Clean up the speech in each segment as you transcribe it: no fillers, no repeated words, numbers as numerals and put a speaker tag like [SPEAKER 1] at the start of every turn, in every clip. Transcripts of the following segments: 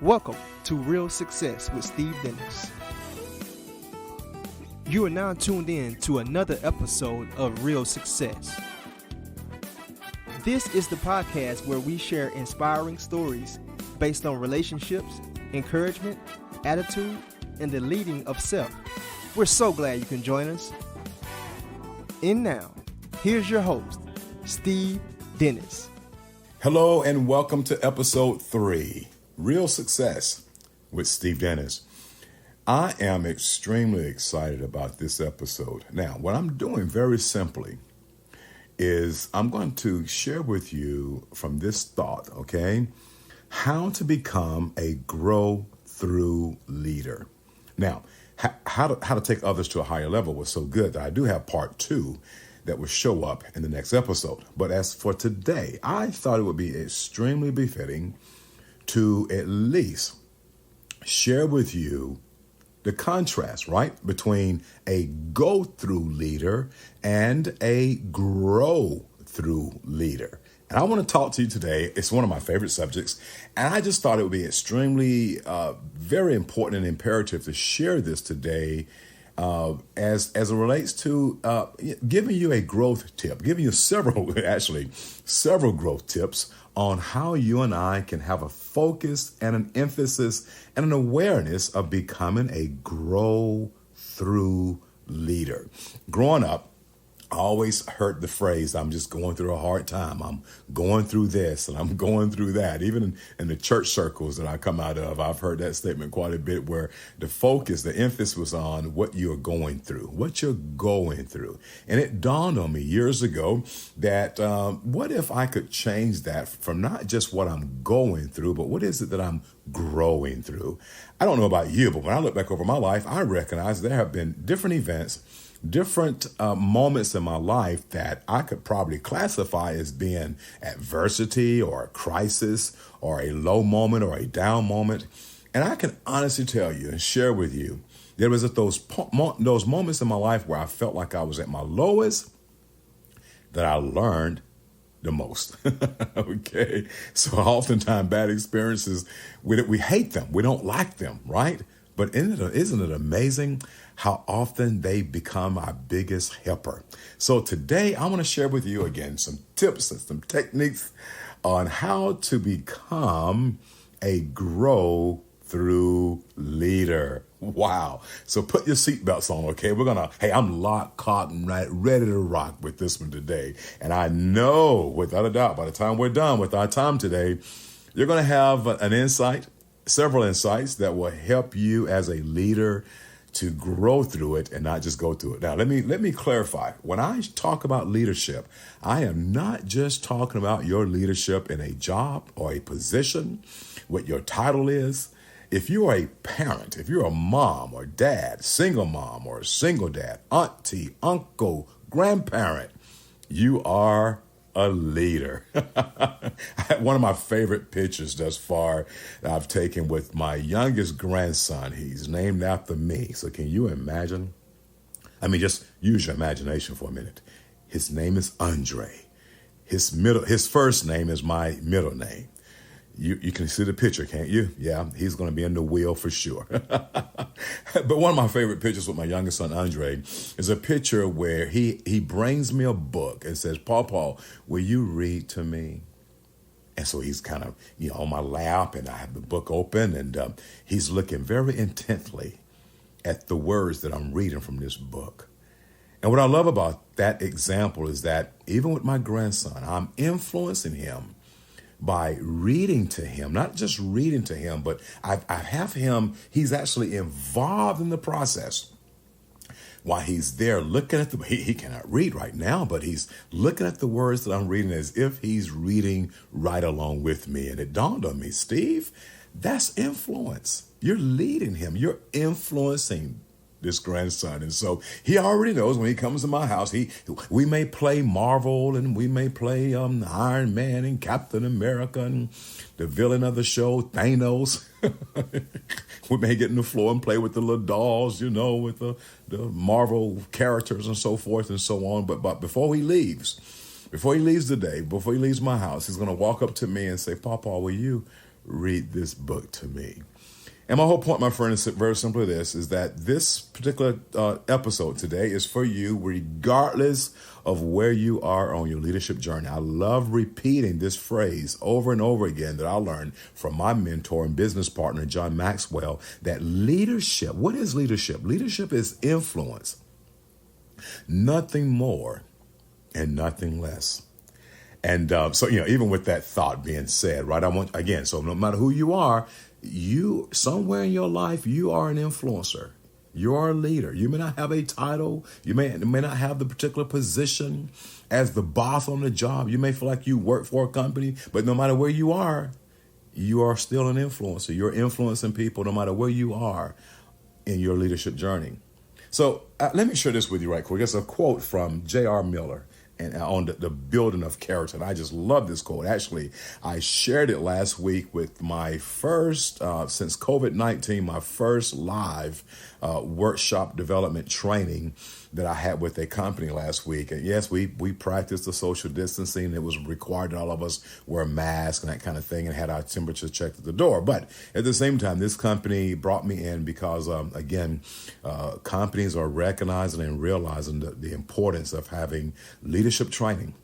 [SPEAKER 1] Welcome to Real Success with Steve Dennis. You are now tuned in to another episode of Real Success. This is the podcast where we share inspiring stories based on relationships, encouragement, attitude, and the leading of self. We're so glad you can join us. And now, here's your host, Steve Dennis.
[SPEAKER 2] Hello and welcome to episode 3, Real Success with Steve Dennis. I am extremely excited about this episode. Now, what I'm doing very simply is I'm going to share with you from this thought, okay, how to become a grow-through leader. Now, how to take others to a higher level was so good that I do have part 2 that will show up in the next episode. But as for today, I thought it would be extremely befitting to at least share with you the contrast, right, between a go-through leader and a grow-through leader. And I want to talk to you today. It's one of my favorite subjects, and I just thought it would be extremely, very important and imperative to share this today as it relates to giving you a growth tip, giving you several growth tips on how you and I can have a focus and an emphasis and an awareness of becoming a grow-through leader. Growing up, I always heard the phrase, I'm just going through a hard time. I'm going through this and I'm going through that. Even in the church circles that I come out of, I've heard that statement quite a bit where the focus, the emphasis was on what you're going through. And it dawned on me years ago that what if I could change that from not just what I'm going through, but what is it that I'm growing through? I don't know about you, but when I look back over my life, I recognize there have been different events, different moments in my life that I could probably classify as being adversity or a crisis or a low moment or a down moment. And I can honestly tell you and share with you, there was those moments in my life where I felt like I was at my lowest that I learned the most. Okay. So oftentimes bad experiences, we hate them. We don't like them, right? But isn't it amazing how often they become our biggest helper? So today I want to share with you again some tips and some techniques on how to become a grow-through leader. Wow. So put your seatbelts on, okay? I'm locked, caught, and ready to rock with this one today. And I know, without a doubt, by the time we're done with our time today, you're going to have several insights that will help you as a leader to grow through it and not just go through it. Now, let me clarify. When I talk about leadership, I am not just talking about your leadership in a job or a position, what your title is. If you're a parent, if you're a mom or dad, single mom or single dad, auntie, uncle, grandparent, you are a leader. One of my favorite pictures thus far that I've taken with my youngest grandson. He's named after me. So can you imagine? Just use your imagination for a minute. His name is Andre. His first name is my middle name. You can see the picture, can't you? Yeah, he's going to be in the wheel for sure. But one of my favorite pictures with my youngest son, Andre, is a picture where he brings me a book and says, Paw, will you read to me? And so he's kind of, on my lap, and I have the book open, and he's looking very intently at the words that I'm reading from this book. And what I love about that example is that even with my grandson, I'm influencing him by reading to him, not just reading to him, but I have him, he's actually involved in the process. While he's there looking at he cannot read right now, but he's looking at the words that I'm reading as if he's reading right along with me. And it dawned on me, Steve, that's influence. You're leading him. You're influencing this grandson. And so he already knows when he comes to my house, we may play Marvel and we may play Iron Man and Captain America and the villain of the show, Thanos. We may get in the floor and play with the little dolls, with the Marvel characters and so forth and so on. But before he leaves today, before he leaves my house, he's going to walk up to me and say, Papa, will you read this book to me. And my whole point, my friend, is very simply this, is that this particular episode today is for you regardless of where you are on your leadership journey. I love repeating this phrase over and over again that I learned from my mentor and business partner, John Maxwell, that leadership, what is leadership? Leadership is influence, nothing more and nothing less. And so, even with that thought being said, right, so no matter who you are, you somewhere in your life, you are an influencer. You are a leader. You may not have a title. You may not have the particular position as the boss on the job. You may feel like you work for a company, but no matter where you are still an influencer. You're influencing people no matter where you are in your leadership journey. So let me share this with you right quick. It's a quote from J.R. Miller and on the building of character. And I just love this quote. Actually, I shared it last week with my first, since COVID-19, my first live workshop development training that I had with a company last week. And yes, we practiced the social distancing. It was required that all of us wear masks and that kind of thing and had our temperature checked at the door. But at the same time, this company brought me in because, companies are recognizing and realizing the importance of having leadership training,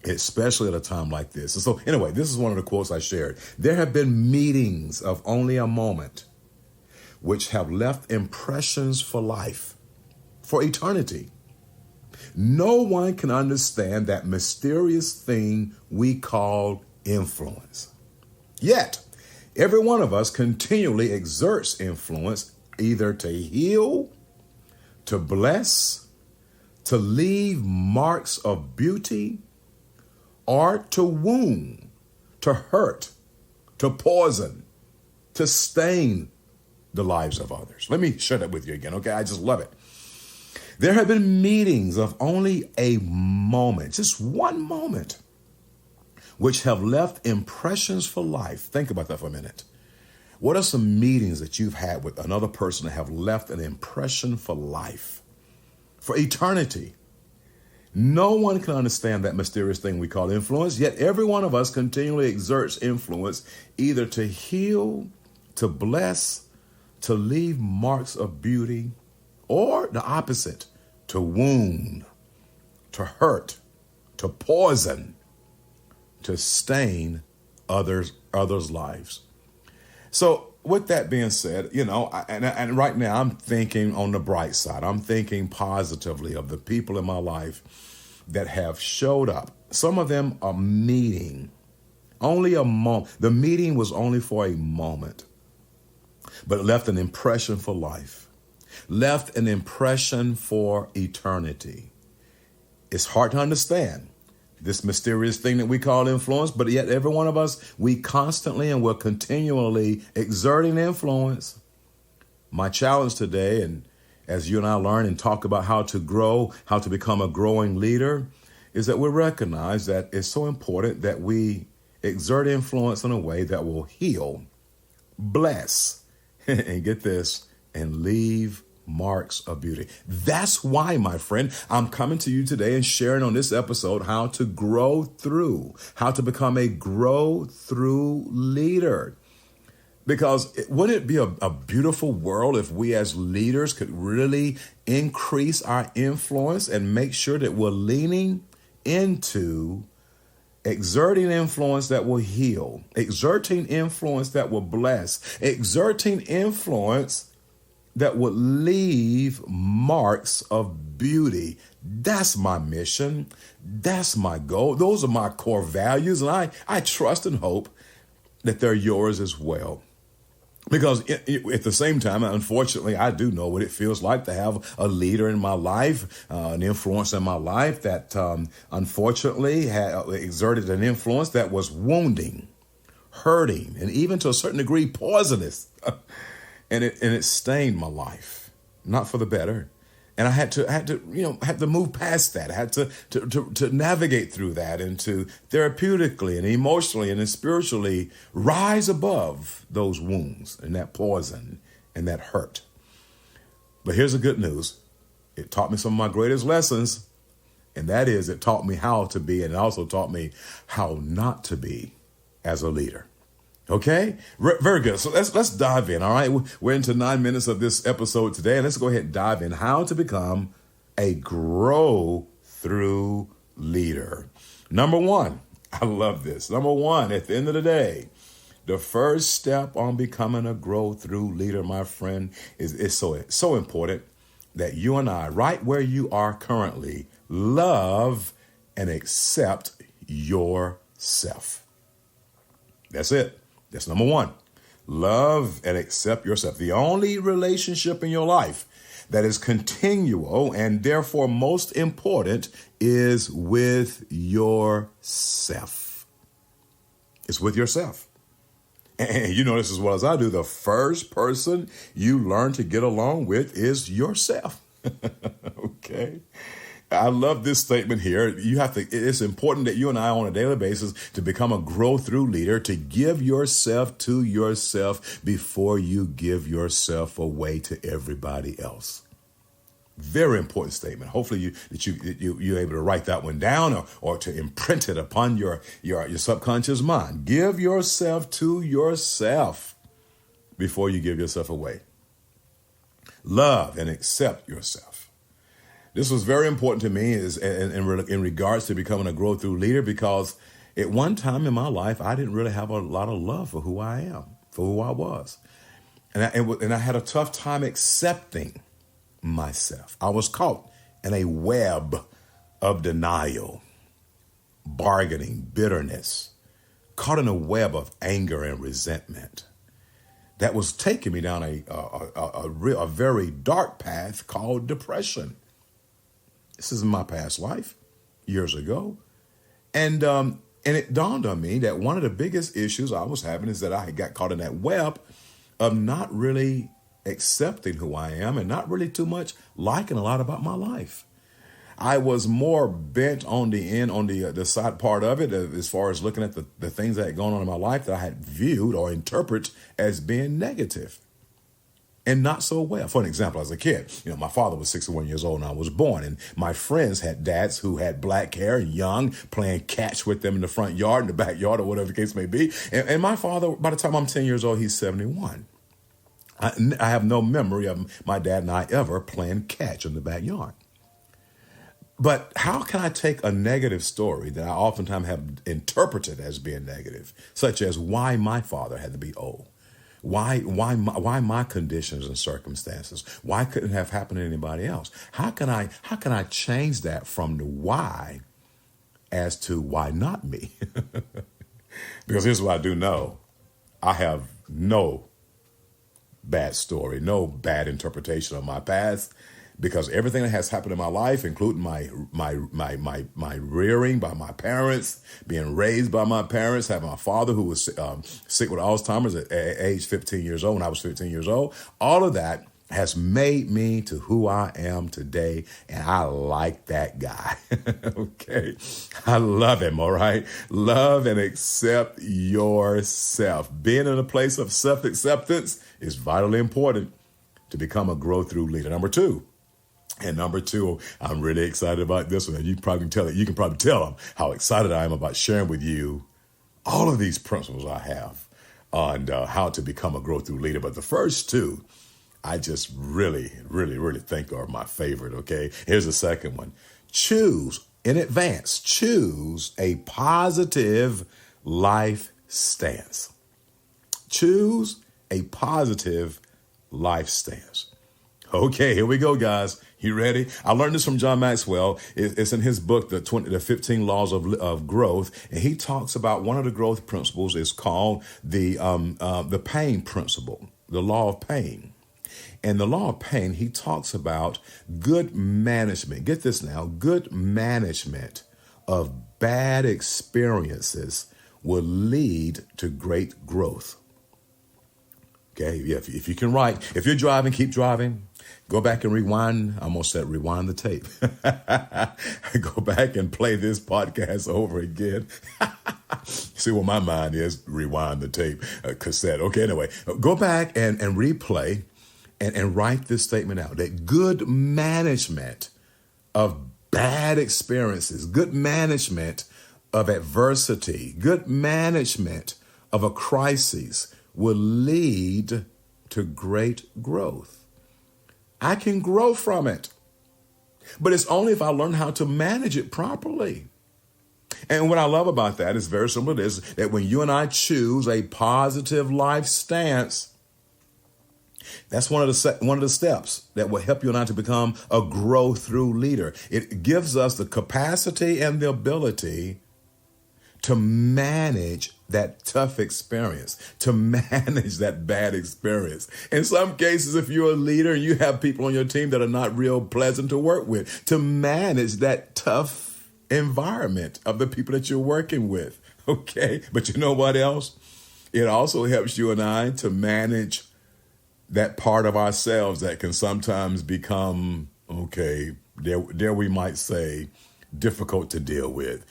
[SPEAKER 2] especially at a time like this. And so anyway, this is one of the quotes I shared. There have been meetings of only a moment which have left impressions for life, for eternity. No one can understand that mysterious thing we call influence. Yet, every one of us continually exerts influence either to heal, to bless, to leave marks of beauty, or to wound, to hurt, to poison, to stain the lives of others. Let me share that with you again, okay? I just love it. There have been meetings of only a moment, just one moment, which have left impressions for life. Think about that for a minute. What are some meetings that you've had with another person that have left an impression for life, for eternity? No one can understand that mysterious thing we call influence, yet every one of us continually exerts influence either to heal, to bless, to leave marks of beauty, or the opposite, to wound, to hurt, to poison, to stain others' lives. So with that being said, and right now I'm thinking on the bright side. I'm thinking positively of the people in my life that have showed up. Some of them are meeting. Only a moment. The meeting was only for a moment, but it left an impression for life, left an impression for eternity. It's hard to understand this mysterious thing that we call influence, but yet every one of us, we constantly and we're continually exerting influence. My challenge today, and as you and I learn and talk about how to grow, how to become a growing leader, is that we recognize that it's so important that we exert influence in a way that will heal, bless, and get this, and leave marks of beauty. That's why, my friend, I'm coming to you today and sharing on this episode how to grow through, how to become a grow through leader. Because wouldn't it be a beautiful world if we as leaders could really increase our influence and make sure that we're leaning into exerting influence that will heal, exerting influence that will bless, exerting influence that would leave marks of beauty. That's my mission. That's my goal. Those are my core values. And I trust and hope that they're yours as well. Because at the same time, unfortunately, I do know what it feels like to have a leader in my life, an influence in my life that unfortunately had exerted an influence that was wounding, hurting, and even to a certain degree poisonous. And it stained my life, not for the better. And I had to move past that. I had to navigate through that and to therapeutically and emotionally and spiritually rise above those wounds and that poison and that hurt. But here's the good news. It taught me some of my greatest lessons, and that is it taught me how to be, and it also taught me how not to be as a leader. Okay, very good. So let's dive in. All right, we're into 9 minutes of this episode today, and let's go ahead and dive in. How to become a grow through leader. Number one, I love this. Number one, at the end of the day, the first step on becoming a grow through leader, my friend, is so important that you and I, right where you are currently, love and accept yourself. That's it. That's number one. Love and accept yourself. The only relationship in your life that is continual and therefore most important is with yourself. It's with yourself. And you know this as well as I do. The first person you learn to get along with is yourself. Okay. I love this statement here. It's important that you and I on a daily basis to become a grow through leader, to give yourself to yourself before you give yourself away to everybody else. Very important statement. Hopefully you're able to write that one down or to imprint it upon your subconscious mind. Give yourself to yourself before you give yourself away. Love and accept yourself. This was very important to me in regards to becoming a grow through leader, because at one time in my life, I didn't really have a lot of love for who I am, for who I was. And I had a tough time accepting myself. I was caught in a web of denial, bargaining, bitterness, caught in a web of anger and resentment that was taking me down a very dark path called depression. This is in my past life, years ago. And it dawned on me that one of the biggest issues I was having is that I had got caught in that web of not really accepting who I am and not really too much liking a lot about my life. I was more bent on the side part of it, as far as looking at the things that had gone on in my life that I had viewed or interpreted as being negative. And not so well. For an example, as a kid, my father was 61 years old when I was born, and my friends had dads who had black hair, young, playing catch with them in the front yard, in the backyard, or whatever the case may be. And my father, by the time I'm 10 years old, he's 71. I have no memory of my dad and I ever playing catch in the backyard. But how can I take a negative story that I oftentimes have interpreted as being negative, such as why my father had to be old? Why my conditions and circumstances? Why couldn't it have happened to anybody else? How can I change that from the why as to why not me? Because here's what I do know. I have no bad story, no bad interpretation of my past, because everything that has happened in my life, including my rearing by my parents, being raised by my parents, having my father who was sick with Alzheimer's at age 15 years old, when I was 15 years old, all of that has made me to who I am today, and I like that guy. Okay, I love him, all right? Love and accept yourself. Being in a place of self-acceptance is vitally important to become a grow-through leader. Number two, I'm really excited about this one. And you can probably tell how excited I am about sharing with you all of these principles I have on how to become a grow-through leader. But the first two, I just really, really, really think are my favorite, okay? Here's the second one. Choose a positive life stance. Choose a positive life stance. Okay, here we go, guys. You ready? I learned this from John Maxwell. It's in his book, the 15 Laws of Growth, and he talks about one of the growth principles is called the pain principle, the law of pain. And the law of pain, he talks about good management. Get this now, good management of bad experiences will lead to great growth. Okay, if you can write, if you're driving, keep driving. Go back and rewind. I almost said rewind the tape. Go back and play this podcast over again. See what my mind is, rewind the tape, cassette. Okay, anyway, go back and replay and write this statement out. That good management of bad experiences, good management of adversity, good management of a crisis will lead to great growth. I can grow from it, but it's only if I learn how to manage it properly. And what I love about that is very simple. It is that when you and I choose a positive life stance, that's one of the steps that will help you and I to become a grow through leader. It gives us the capacity and the ability to manage that tough experience, to manage that bad experience. In some cases, if you're a leader and you have people on your team that are not real pleasant to work with, to manage that tough environment of the people that you're working with. Okay. But you know what else? It also helps you and I to manage that part of ourselves that can sometimes become, okay, there we might say, difficult to deal with.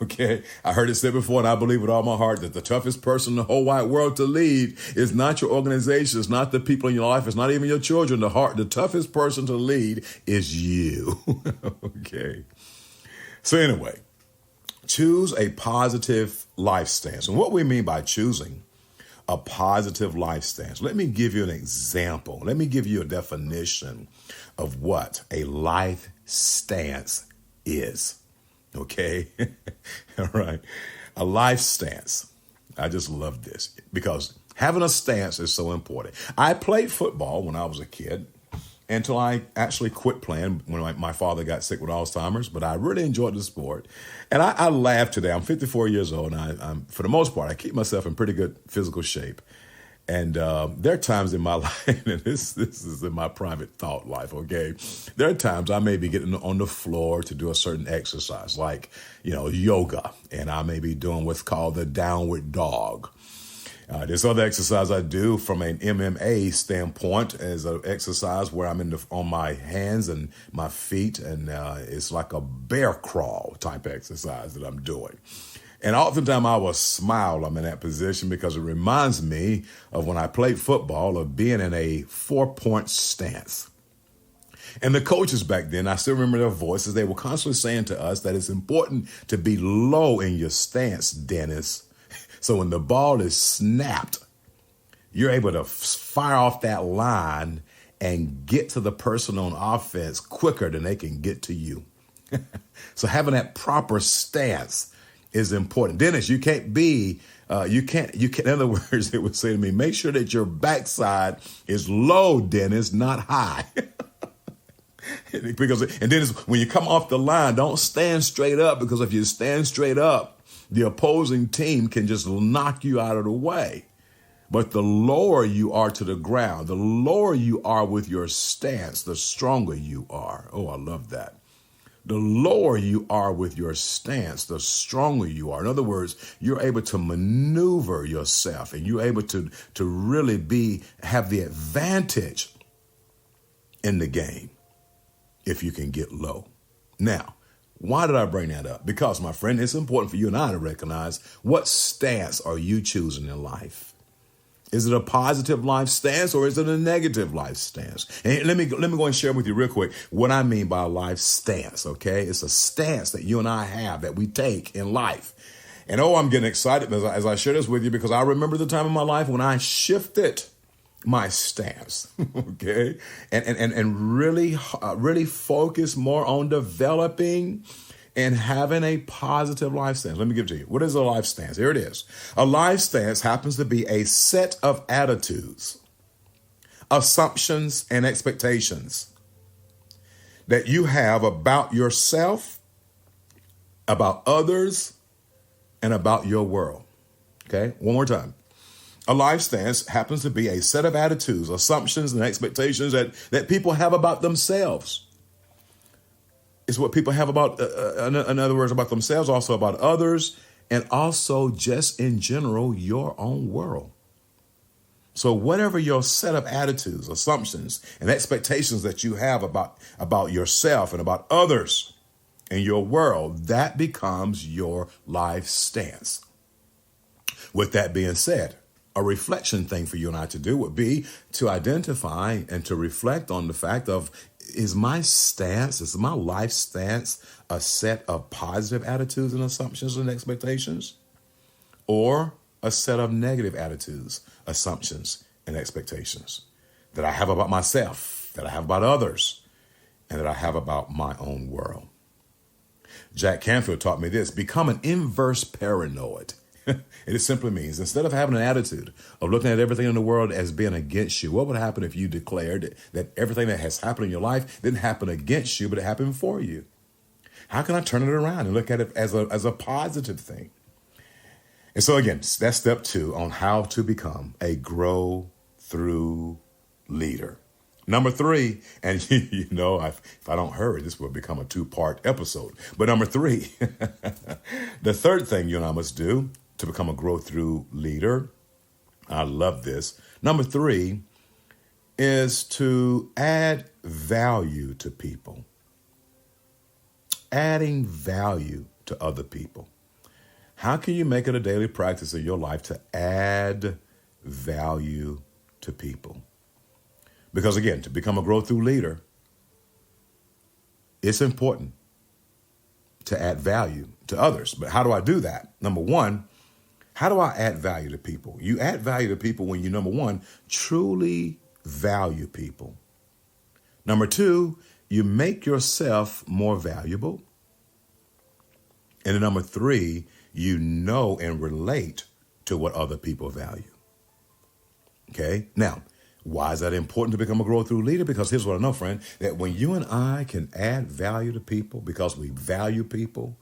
[SPEAKER 2] Okay, I heard it said before, and I believe with all my heart that the toughest person in the whole wide world to lead is not your organization, it's not the people in your life, it's not even your children. The toughest person to lead is you. Okay. So anyway, choose a positive life stance. And what we mean by choosing a positive life stance, let me give you an example. Let me give you a definition of what a life stance is. Okay. All right. A life stance. I just love this because having a stance is so important. I played football when I was a kid until I actually quit playing when my father got sick with Alzheimer's, but I really enjoyed the sport. And I laugh today. I'm 54 years old, and I'm for the most part, I keep myself in pretty good physical shape. And there are times in my life, and this is in my private thought life, okay? There are times I may be getting on the floor to do a certain exercise, like, yoga, and I may be doing what's called the downward dog. This other exercise I do from an MMA standpoint is an exercise where I'm on my hands and my feet, and it's like a bear crawl type exercise that I'm doing. And oftentimes I will smile. I'm in that position because it reminds me of when I played football, of being in a 4-point stance. And the coaches back then, I still remember their voices. They were constantly saying to us that it's important to be low in your stance, Dennis. So when the ball is snapped, you're able to fire off that line and get to the person on offense quicker than they can get to you. So having that proper stance is important. Dennis, you can't, in other words, it would say to me, make sure that your backside is low, Dennis, not high. And Dennis, when you come off the line, don't stand straight up, because if you stand straight up, the opposing team can just knock you out of the way. But the lower you are to the ground, the lower you are with your stance, the stronger you are. Oh, I love that. The lower you are with your stance, the stronger you are. In other words, you're able to maneuver yourself, and you're able to really have the advantage in the game if you can get low. Now, why did I bring that up? Because, my friend, it's important for you and I to recognize, what stance are you choosing in life? Is it a positive life stance, or is it a negative life stance? And let me go and share with you real quick what I mean by a life stance, okay? It's a stance that you and I have, that we take in life. And I'm getting excited as I share this with you, because I remember the time in my life when I shifted my stance, okay? And really focus more on developing and having a positive life stance. Let me give it to you. What is a life stance? Here it is. A life stance happens to be a set of attitudes, assumptions, and expectations that you have about yourself, about others, and about your world. Okay? One more time. A life stance happens to be a set of attitudes, assumptions, and expectations that people have about themselves. It's what people have about, in other words, about themselves, also about others, and also just in general, your own world. So whatever your set of attitudes, assumptions, and expectations that you have about yourself and about others and your world, that becomes your life stance. With that being said, a reflection thing for you and I to do would be to identify and to reflect on the fact of, is my life stance a set of positive attitudes and assumptions and expectations? or a set of negative attitudes, assumptions, and expectations that I have about myself, that I have about others, and that I have about my own world. Jack Canfield taught me this: become an inverse paranoid. It simply means instead of having an attitude of looking at everything in the world as being against you, what would happen if you declared that everything that has happened in your life didn't happen against you, but it happened for you? How can I turn it around and look at it as a positive thing? And so again, that's step 2 on how to become a grow through leader. Number 3, and if I don't hurry, this will become a 2-part episode. But number 3, the third thing you and I must do to become a grow through leader, I love this. Number 3 is to add value to people. Adding value to other people. How can you make it a daily practice in your life to add value to people? Because again, to become a grow through leader, it's important to add value to others. But how do I do that? Number 1, how do I add value to people? You add value to people when you, number 1, truly value people. Number 2, you make yourself more valuable. And then number 3, you know and relate to what other people value. Okay? Now, why is that important to become a grow through leader? Because here's what I know, friend, that when you and I can add value to people because we value people,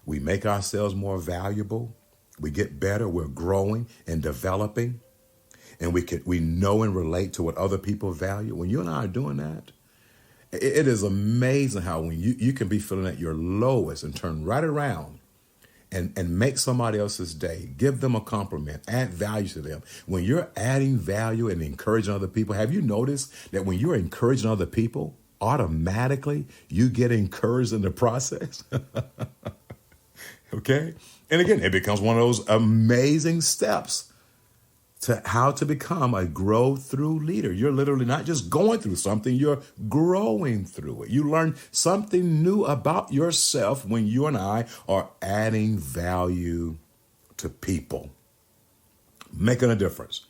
[SPEAKER 2] we make ourselves more valuable, we get better, we're growing and developing, and we know and relate to what other people value. When you and I are doing that, it is amazing how when you can be feeling at your lowest and turn right around and make somebody else's day, give them a compliment, add value to them. When you're adding value and encouraging other people, have you noticed that when you're encouraging other people, automatically you get encouraged in the process? Okay? And again, it becomes one of those amazing steps to how to become a grow through leader. You're literally not just going through something, you're growing through it. You learn something new about yourself when you and I are adding value to people, making a difference.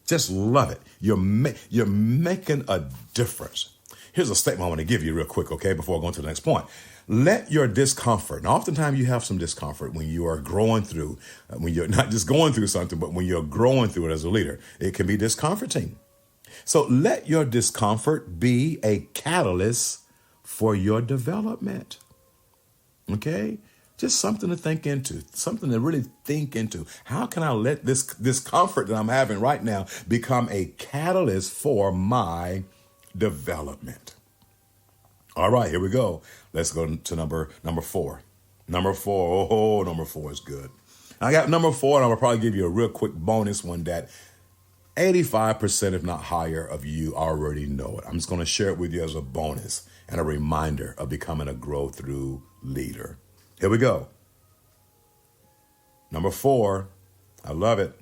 [SPEAKER 2] Just love it. You're making a difference. Here's a statement I want to give you real quick, okay, before I go on to the next point. Let your discomfort, and oftentimes you have some discomfort when you are growing through, when you're not just going through something, but when you're growing through it as a leader, it can be discomforting. So let your discomfort be a catalyst for your development. Okay? Just something to think into, something to really think into. How can I let this discomfort that I'm having right now become a catalyst for my development? All right, here we go. Let's go to number 4. Number 4. Number 4 is good. I got number 4, and I'm going to probably give you a real quick bonus one that 85%, if not higher, of you already know it. I'm just going to share it with you as a bonus and a reminder of becoming a grow through leader. Here we go. Number 4, I love it.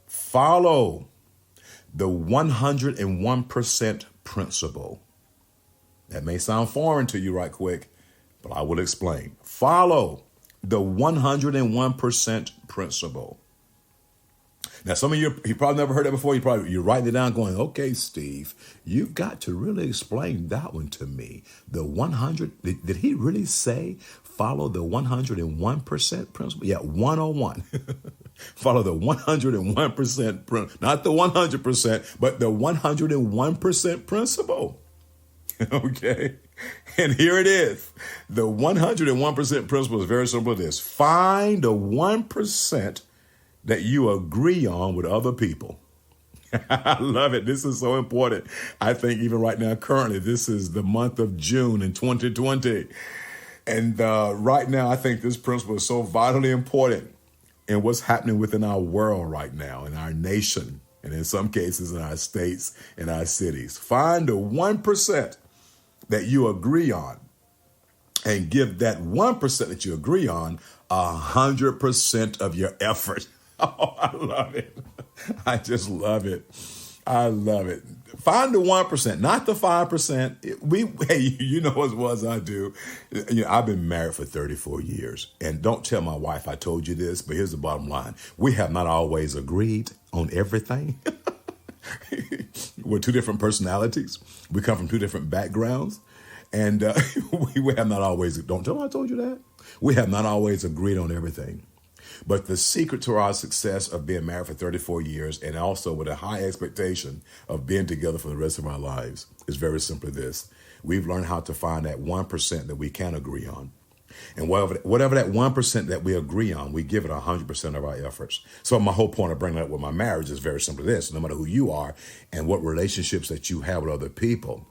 [SPEAKER 2] Follow the 101% principle. That may sound foreign to you right quick, but I will explain. Follow the 101% principle. Now, some of you probably never heard that before. You're writing it down going, okay, Steve, you've got to really explain that one to me. The 100, did he really say follow the 101% principle? Yeah, 101. Follow the 101%, not the 100%, but the 101% principle. Okay. And here it is. The 101% principle is very simple. It is find the 1% that you agree on with other people. I love it. This is so important. I think even right now, currently, this is the month of June in 2020. And right now, I think this principle is so vitally important in what's happening within our world right now, in our nation, and in some cases in our states and our cities. Find the 1% that you agree on and give that 1% that you agree on 100% of your effort. Oh, I love it. I just love it. I love it. Find the 1%, not the 5%. Hey, you know as well as I do. I've been married for 34 years. And don't tell my wife I told you this, but here's the bottom line. We have not always agreed on everything. We're two different personalities. We come from two different backgrounds. And we have not always, don't tell me I told you that. We have not always agreed on everything. But the secret to our success of being married for 34 years and also with a high expectation of being together for the rest of our lives is very simply this. We've learned how to find that 1% that we can agree on. And whatever that 1% that we agree on, we give it 100% of our efforts. So my whole point of bringing that up with my marriage is very simply this. No matter who you are and what relationships that you have with other people,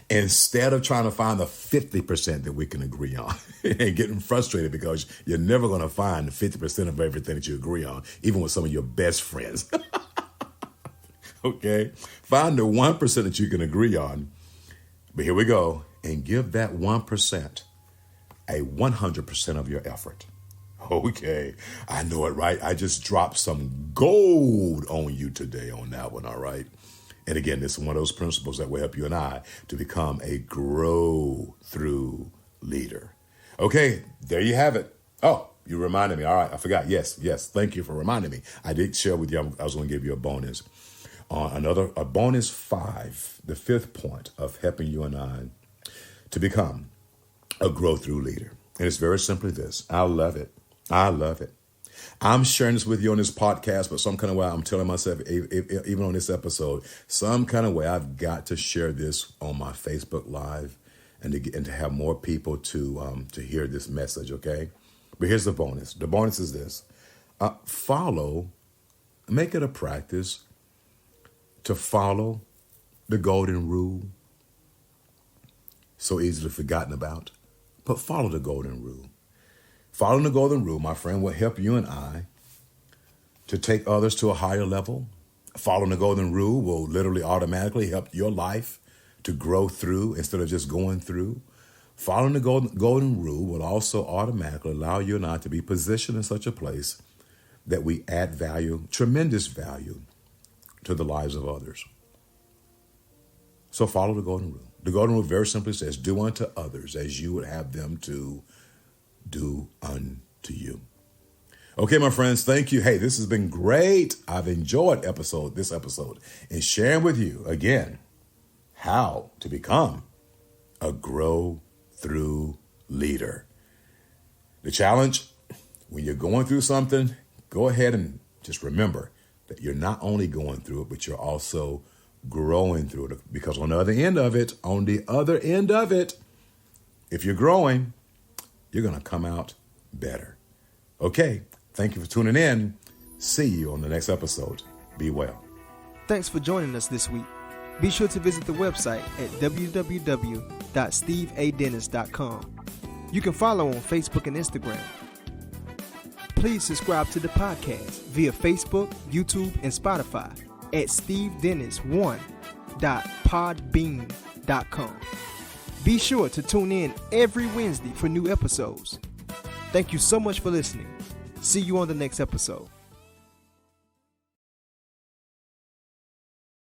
[SPEAKER 2] instead of trying to find the 50% that we can agree on and getting frustrated because you're never going to find the 50% of everything that you agree on, even with some of your best friends. Okay? Find the 1% that you can agree on. But here we go. And give that 1% a 100% of your effort. Okay. I know it, right? I just dropped some gold on you today on that one, all right? And again, this is one of those principles that will help you and I to become a grow through leader. Okay, there you have it. Oh, you reminded me. All right, I forgot. Yes. Thank you for reminding me. I did share with you. I was going to give you a bonus. A bonus 5, the 5th point of helping you and I to become a grow through leader. And it's very simply this. I love it. I'm sharing this with you on this podcast, but some kind of way I'm telling myself, even on this episode, some kind of way I've got to share this on my Facebook Live and to have more people to hear this message, okay? But here's the bonus. The bonus is this. Make it a practice to follow the golden rule. So easily forgotten about, but follow the golden rule. Following the golden rule, my friend, will help you and I to take others to a higher level. Following the golden rule will literally automatically help your life to grow through instead of just going through. Following the golden rule will also automatically allow you and I to be positioned in such a place that we add value, tremendous value, to the lives of others. So follow the golden rule. The golden rule very simply says, do unto others as you would have them to do unto you. Okay, my friends, thank you. Hey, this has been great. I've enjoyed this episode and sharing with you again how to become a grow through leader. The challenge, when you're going through something, go ahead and just remember that you're not only going through it, but you're also growing through it. Because on the other end of it, if you're growing, you're going to come out better. Okay, thank you for tuning in. See you on the next episode. Be well.
[SPEAKER 1] Thanks for joining us this week. Be sure to visit the website at www.steveadennis.com. You can follow on Facebook and Instagram. Please subscribe to the podcast via Facebook, YouTube, and Spotify at stevedennis1.podbean.com. Be sure to tune in every Wednesday for new episodes. Thank you so much for listening. See you on the next episode.